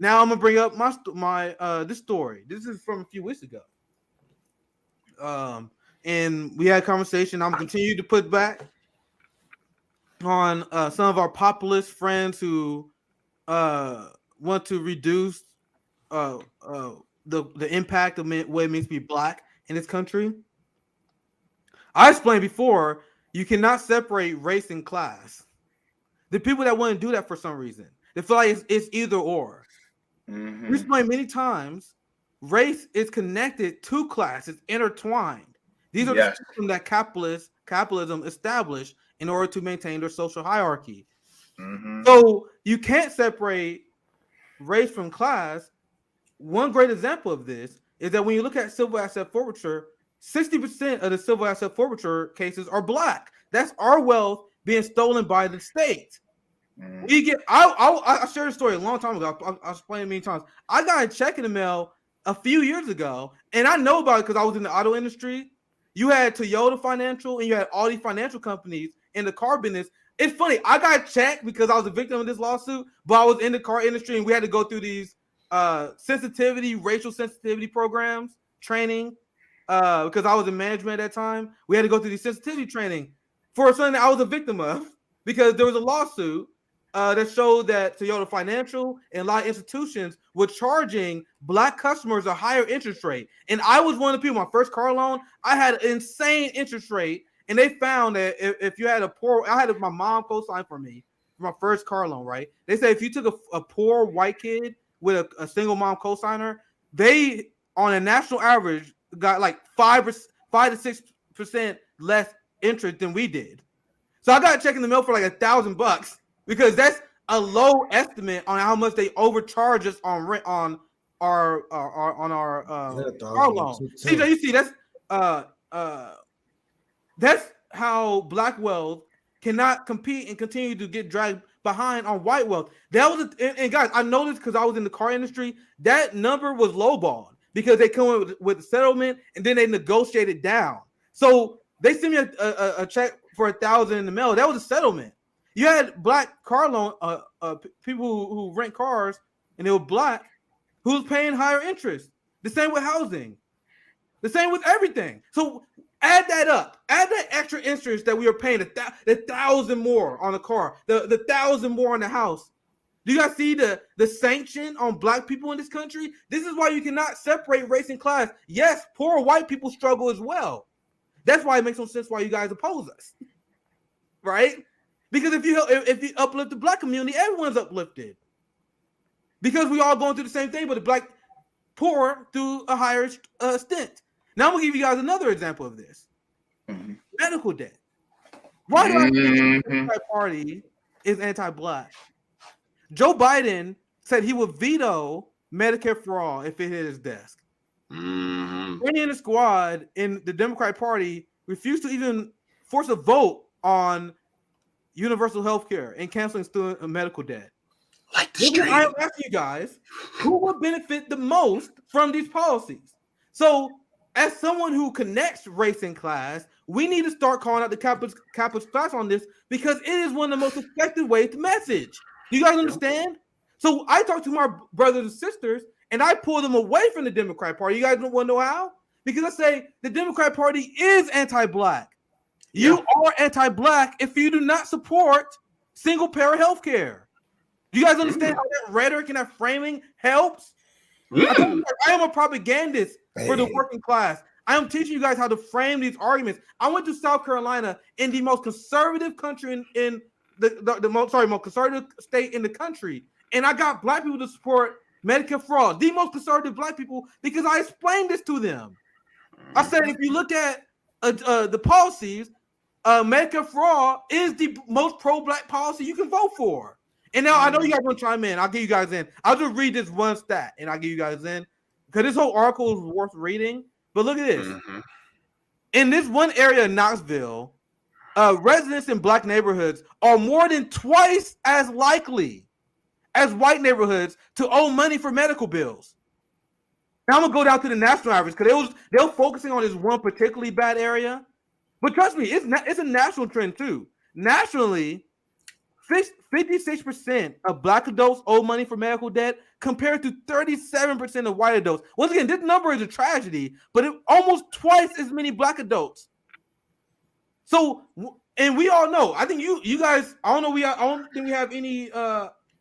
Now I'm gonna bring up my this story. This is from a few weeks ago. And we had a conversation. I'm continue to put back on some of our populist friends who want to reduce the impact of what it means to be black in this country. I explained before, you cannot separate race and class. The people that want to do that for some reason, they feel like it's either or. Mm-hmm. We explained many times, race is connected to class. It's intertwined. These are the systems that capitalism established in order to maintain their social hierarchy. Mm-hmm. So you can't separate race from class. One great example of this is that when you look at civil asset forfeiture, 60% of the civil asset forfeiture cases are black. That's our wealth being stolen by the state. Mm-hmm. We get. I shared a story a long time ago. I explained it many times. I got a check in the mail a few years ago, and I know about it because I was in the auto industry. You had Toyota Financial, and you had all these financial companies in the car business. It's funny. I got checked because I was a victim of this lawsuit, but I was in the car industry, and we had to go through these racial sensitivity programs, training, because I was in management at that time. We had to go through these sensitivity training for something that I was a victim of because there was a lawsuit that showed that Toyota Financial and a lot of institutions were charging black customers a higher interest rate. And I was one of the people, my first car loan, I had an insane interest rate. And they found that if you had I had my mom co-sign for me for my first car loan, right? They said if you took a poor white kid with a single mom co-signer, they, on a national average, got like 5 to 6% less interest than we did. So I got a check in the mail for like $1,000 because that's a low estimate on how much they overcharge us on rent on our car loan. CJ, you see that's how black wealth cannot compete and continue to get dragged behind on white wealth. That was and guys, I know this because I was in the car industry. That number was lowballed because they come with a settlement and then they negotiate it down. So they sent me a check for $1,000 in the mail. That was a settlement. You had black car loan people who rent cars and they were black who's paying higher interest. The same with housing. The same with everything. So add that up. Add that extra interest that we are paying, the $1,000 more on the car, the $1,000 more on the house. Do you guys see the sanction on black people in this country? This is why you cannot separate race and class. Yes, poor white people struggle as well. That's why it makes no sense why you guys oppose us, right? Because if you uplift the black community, everyone's uplifted. Because we all going through the same thing, but the black poor through a higher stint. Now I'm gonna give you guys another example of this. Mm-hmm. Medical debt. Why do I think the Democratic Party is anti-black? Joe Biden said he would veto Medicare for all if it hit his desk. Many in the squad in the Democratic Party refused to even force a vote on universal health care and canceling student medical debt. Like I'm asking you guys, who would benefit the most from these policies? So, as someone who connects race and class, we need to start calling out the capitalist class on this because it is one of the most effective ways to message. Do you guys understand? So I talk to my brothers and sisters, and I pull them away from the Democratic Party. You guys don't want to know how? Because I say the Democratic Party is anti-black. You are anti-black if you do not support single-payer health care. Do you guys understand how that rhetoric and that framing helps? I am a propagandist for the working class. I am teaching you guys how to frame these arguments. I went to South Carolina, in the most conservative country in the most conservative state in the country, and I got black people to support Medicare for all, the most conservative black people, because I explained this to them. I said, if you look at the policies, Medicare for all is the most pro-black policy you can vote for. And now I know you guys want to chime in. I'll get you guys in. I'll just read this one stat, and I'll get you guys in because this whole article is worth reading. But look at this. In this one area in Knoxville, residents in black neighborhoods are more than twice as likely as white neighborhoods to owe money for medical bills. Now I'm gonna go down to the national average because they were focusing on this one particularly bad area, but trust me, it's a national trend too. Nationally, 56% of black adults owe money for medical debt compared to 37% of white adults. Once again, this number is a tragedy, but it almost twice as many black adults. So, and we all know, I think you guys, I don't think we have any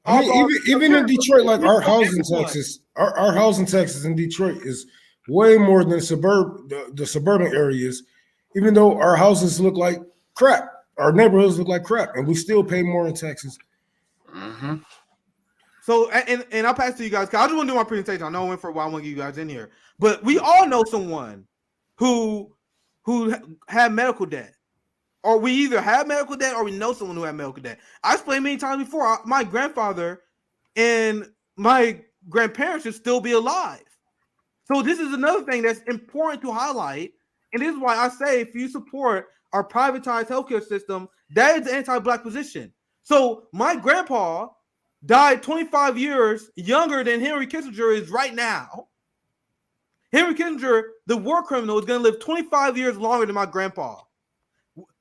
I mean, even in Detroit, like our housing taxes in Detroit is way more than the suburban areas, even though our houses look like crap. Our neighborhoods look like crap, and we still pay more in taxes. Mm-hmm. So, and I'll pass to you guys, because I just want to do my presentation. I know I went for a while. I want to get you guys in here. But we all know someone who had medical debt. Or we either have medical debt or we know someone who had medical debt. I explained many times before, my grandfather and my grandparents should still be alive. So this is another thing that's important to highlight. And this is why I say if you support our privatized healthcare system, that is the anti-black position. So my grandpa died 25 years younger than Henry Kissinger is right now. Henry Kissinger, the war criminal, is going to live 25 years longer than my grandpa.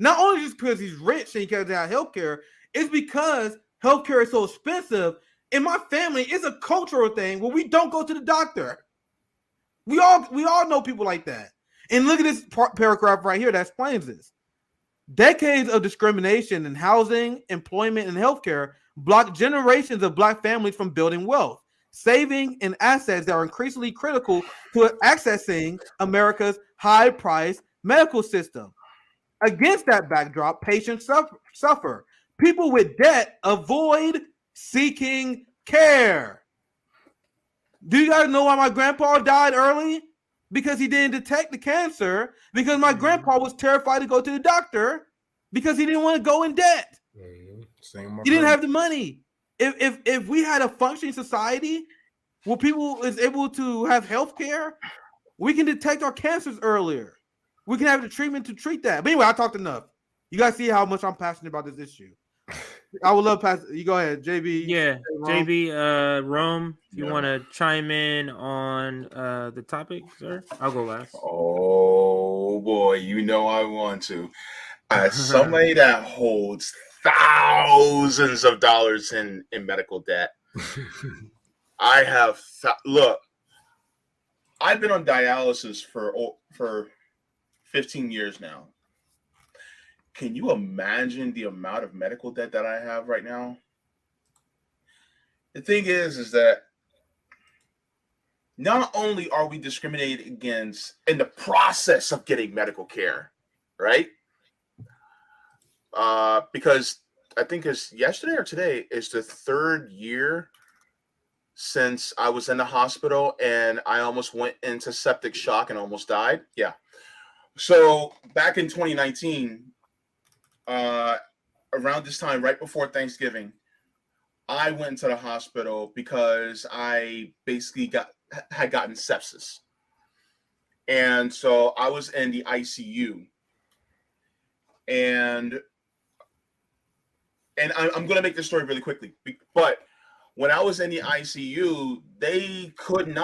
Not only just because he's rich and he can't have health care, it's because healthcare is so expensive. In my family, it's a cultural thing where we don't go to the doctor. We all know people like that. And look at this paragraph right here that explains this. Decades of discrimination in housing, employment, and healthcare block generations of black families from building wealth, saving, and assets that are increasingly critical to accessing America's high-priced medical system. Against that backdrop, patients suffer. People with debt avoid seeking care. Do you guys know why my grandpa died early? Because he didn't detect the cancer. Because my grandpa was terrified to go to the doctor because he didn't want to go in debt. He didn't have the money. If we had a functioning society where people is able to have health care, we can detect our cancers earlier. We can have the treatment to treat that. But anyway, I talked enough. You guys see how much I'm passionate about this issue. I would love pass. You go ahead, JB. Yeah, JB, Rome. If you want to chime in on the topic, sir, I'll go last. Oh boy, you know I want to. As somebody that holds thousands of dollars in medical debt, I have look. I've been on dialysis for 15 years now. Can you imagine the amount of medical debt that I have right now? The thing is that not only are we discriminated against in the process of getting medical care, right? Because I think it's yesterday or today is the 3rd year since I was in the hospital and I almost went into septic shock and almost died. Yeah. So back in 2019, around this time, right before Thanksgiving, I went into the hospital because I basically had gotten sepsis. And so I was in the ICU. And I'm going to make this story really quickly. But when I was in the ICU, they couldn't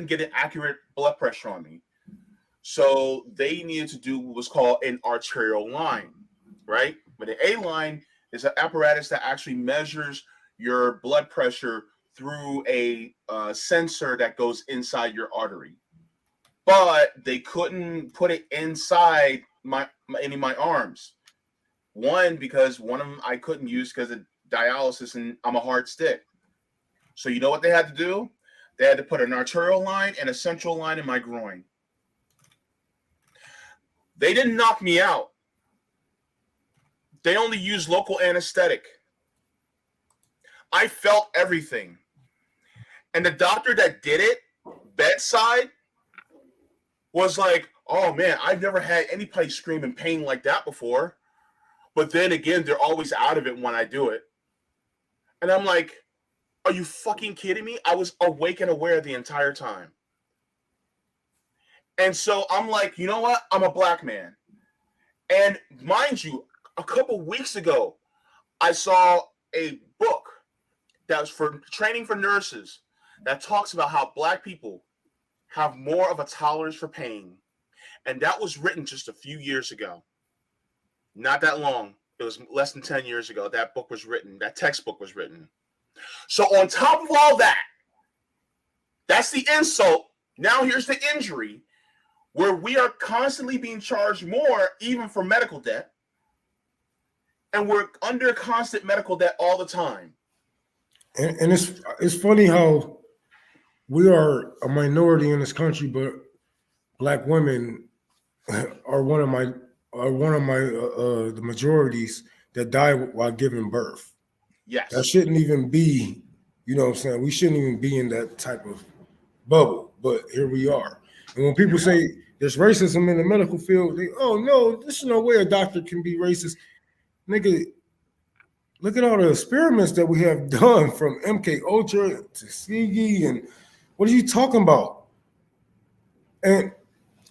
get an accurate blood pressure on me. So they needed to do what was called an arterial line, right? But an A line is an apparatus that actually measures your blood pressure through a sensor that goes inside your artery. But they couldn't put it inside any of my arms. One, because one of them I couldn't use because of dialysis and I'm a hard stick. So you know what they had to do? They had to put an arterial line and a central line in my groin. They didn't knock me out. They only used local anesthetic. I felt everything. And the doctor that did it, bedside, was like, oh man, I've never had anybody scream in pain like that before. But then again, they're always out of it when I do it. And I'm like, are you fucking kidding me? I was awake and aware the entire time. And so I'm like, you know what? I'm a black man. And mind you, a couple weeks ago, I saw a book that was for training for nurses that talks about how black people have more of a tolerance for pain. And that was written just a few years ago. Not that long. It was less than 10 years ago. That book was written. That textbook was written. So on top of all that, that's the insult. Now here's the injury, where we are constantly being charged more, even for medical debt. And we're under constant medical debt all the time. And it's funny how we are a minority in this country, but Black women are one of my the majorities that die while giving birth. Yes. That shouldn't even be, you know what I'm saying? We shouldn't even be in that type of bubble, but here we are. And when people say there's racism in the medical field, they, oh no, there's no way a doctor can be racist. Nigga, look at all the experiments that we have done from MK Ultra to Tuskegee, and what are you talking about? And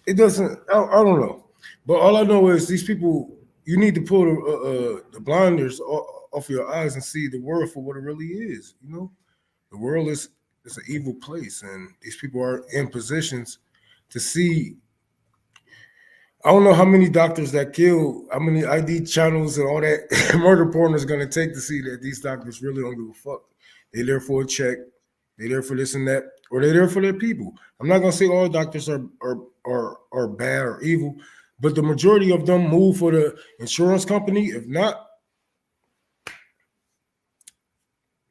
it doesn't, I don't know. But all I know is these people, you need to pull the blinders off your eyes and see the world for what it really is. You know, the world is an evil place, and these people are in positions to see. I don't know how many doctors that kill, how many ID channels and all that murder porn is going to take to see that these doctors really don't give a fuck. They're there for a check. They're there for this and that, or they're there for their people. I'm not going to say all doctors are bad or evil, but the majority of them move for the insurance company. If not,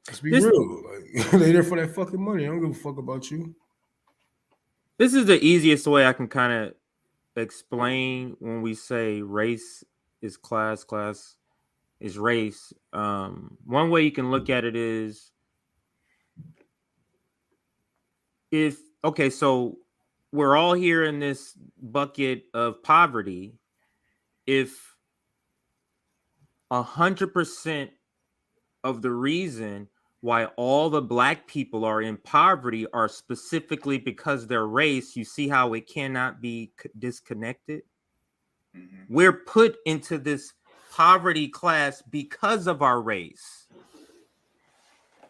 let's be real. Like, they're there for that fucking money. I don't give a fuck about you. This is the easiest way I can kind of explain when we say race is class, class is race. One way you can look at it is so we're all here in this bucket of poverty. If 100% of the reason why all the Black people are in poverty are specifically because their race, you see how it cannot be disconnected? Mm-hmm. We're put into this poverty class because of our race.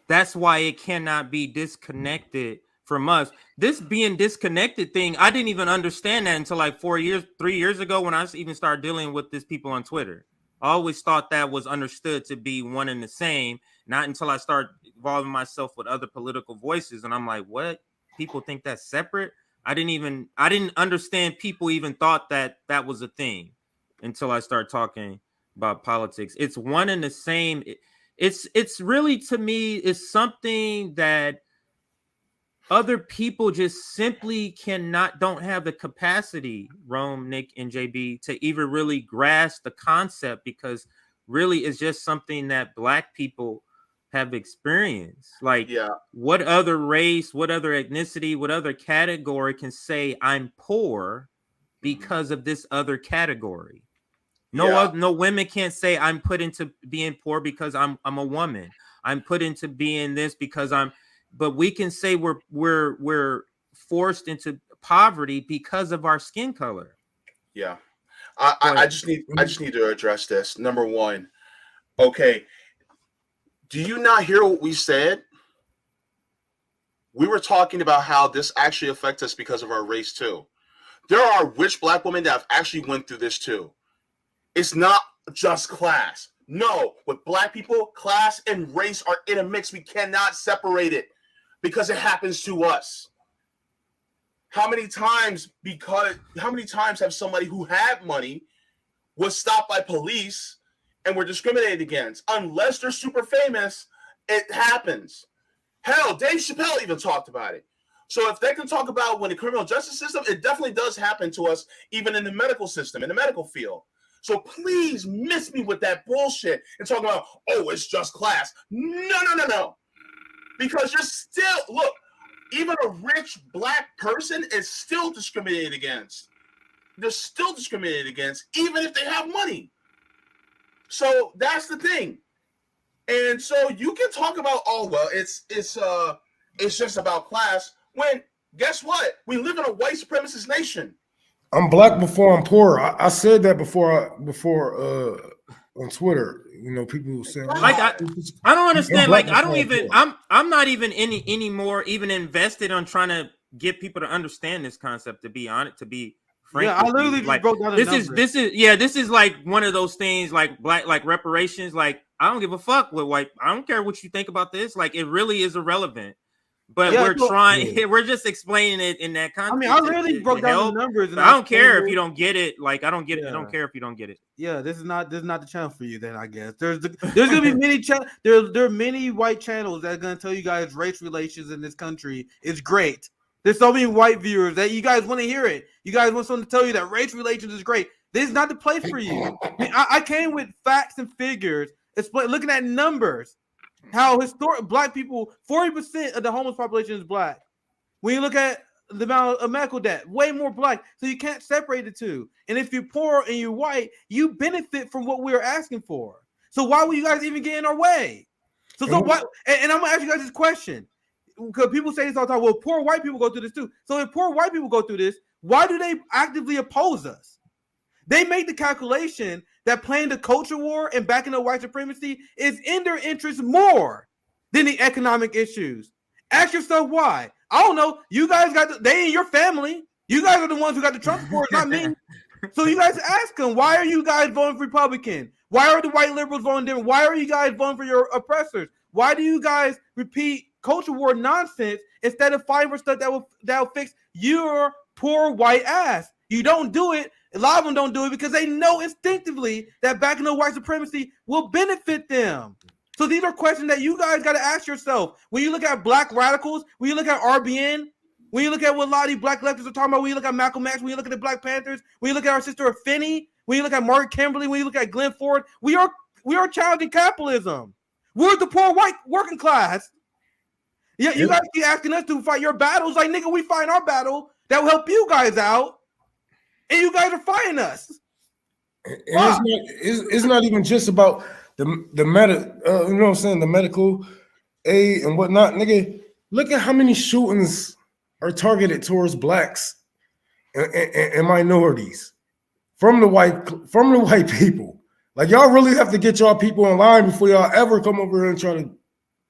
That's why it cannot be disconnected from us. This being disconnected thing, I didn't even understand that until like 3 years ago when I even started dealing with these people on Twitter. I always thought that was understood to be one and the same. Not until I start involving myself with other political voices. And I'm like, what? People think that's separate? I didn't understand people even thought that that was a thing until I started talking about politics. It's one and the same. It's really, to me, it's something that other people just simply don't have the capacity, Rome, Nick, and JB, to even really grasp the concept, because really it's just something that Black people have experienced. Like, what other race, what other ethnicity, what other category can say I'm poor because of this other category? No women can't say I'm put into being poor because I'm a woman. I'm put into being this because but we can say we're forced into poverty because of our skin color. Yeah. I just need to address this. Number one, okay. Do you not hear what we said? We were talking about how this actually affects us because of our race too. There are rich Black women that have actually went through this too. It's not just class. No, with Black people, class and race are in a mix. We cannot separate it because it happens to us. How many times have somebody who had money was stopped by police and were discriminated against? Unless they're super famous, it happens. Hell, Dave Chappelle even talked about it. So if they can talk about when the criminal justice system, it definitely does happen to us, even in the medical system, in the medical field. So please miss me with that bullshit and talk about, oh, it's just class. No. Because you're still, look, even a rich Black person is still discriminated against. They're still discriminated against, even if they have money. So that's the thing. And so you can talk about, oh, well, it's just about class, when guess what? We live in a white supremacist nation. I'm Black before I'm poor. I said that before on Twitter. You know, people say, like, I don't understand. Like, I don't even, I'm not even any more even invested on trying to get people to understand this concept, to be honest, to be frank I with you. literally just Like, broke down the numbers. this is like one of those things like black, like reparations. Like, I don't give a fuck what white. I don't care what you think about this. Like, it really is irrelevant. But Yeah, we're so- trying. We're just explaining it in that context. I mean, I literally broke down help. the numbers. And I don't care if you don't get it. Like, I don't get it. I Yeah. don't care if you don't get it. Yeah, this is not the channel for you. Then I guess there's gonna be many there are many white channels that are gonna tell you guys race relations in this country is great. There's so many white viewers that you guys want to hear it. You guys want someone to tell you that race relations is great. This is not the place for you. I came with facts and figures. Looking at numbers, how historic black people, 40% of the homeless population is black. When you look at the amount of medical debt, way more black. So you can't separate the two. And if you're poor and you're white, you benefit from what we're asking for. So why would you guys even get in our way? So what? And I'm gonna ask you guys this question, because people say this all the time. Well, poor white people go through this too. So if poor white people go through this, why do they actively oppose us? They make the calculation that playing the culture war and backing up white supremacy is in their interest more than the economic issues. Ask yourself why. I don't know. You guys got they in your family. You guys are the ones who got the Trump support, not me. So you guys ask them, why are you guys voting Republican? Why are the white liberals voting different? Why are you guys voting for your oppressors? Why do you guys repeat culture war nonsense instead of fighting for stuff that will fix your poor white ass? You don't do it. A lot of them don't do it because they know instinctively that backing up white supremacy will benefit them. So these are questions that you guys got to ask yourself. When you look at black radicals, when you look at RBN, when you look at what a lot of these black leftists are talking about, when you look at Malcolm X, when you look at the Black Panthers, when you look at our sister Finney, when you look at Margaret Kimberly, when you look at Glenn Ford, we are challenging capitalism. We're the poor white working class. Yeah, you guys keep asking us to fight your battles. Like, nigga, we fight our battle that will help you guys out. And you guys are fighting us. And it's not even just about the you know what I'm saying, the medical aid and whatnot, nigga. Look at how many shootings are targeted towards blacks and minorities from the white people. Like, y'all really have to get y'all people in line before y'all ever come over here and try to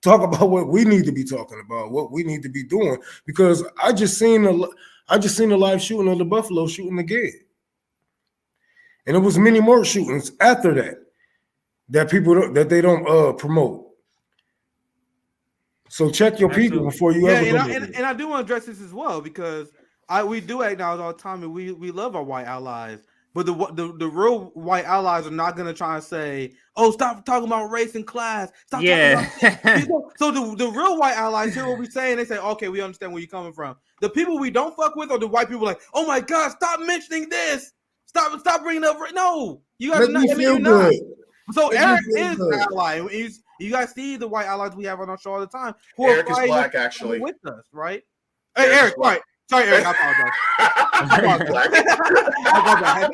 talk about what we need to be talking about, what we need to be doing. Because I just seen a live shooting of the Buffalo shooting again. And it was many more shootings after that they don't promote. So check your people before you ever go. And I do want to address this as well, because we do acknowledge all the time, and we love our white allies. But the real white allies are not going to try and say, "Oh, stop talking about race and class." Stop talking about so the real white allies hear what we say, and they say, "Okay, we understand where you're coming from." The people we don't fuck with are the white people. Like, "Oh my God, stop mentioning this. Stop bringing up." No, you guys are not. You're not. So Eric is an ally. You guys see the white allies we have on our show all the time. Who Eric are is black, actually, with us, right? Hey, Eric, right? Sorry, Eric. I apologize.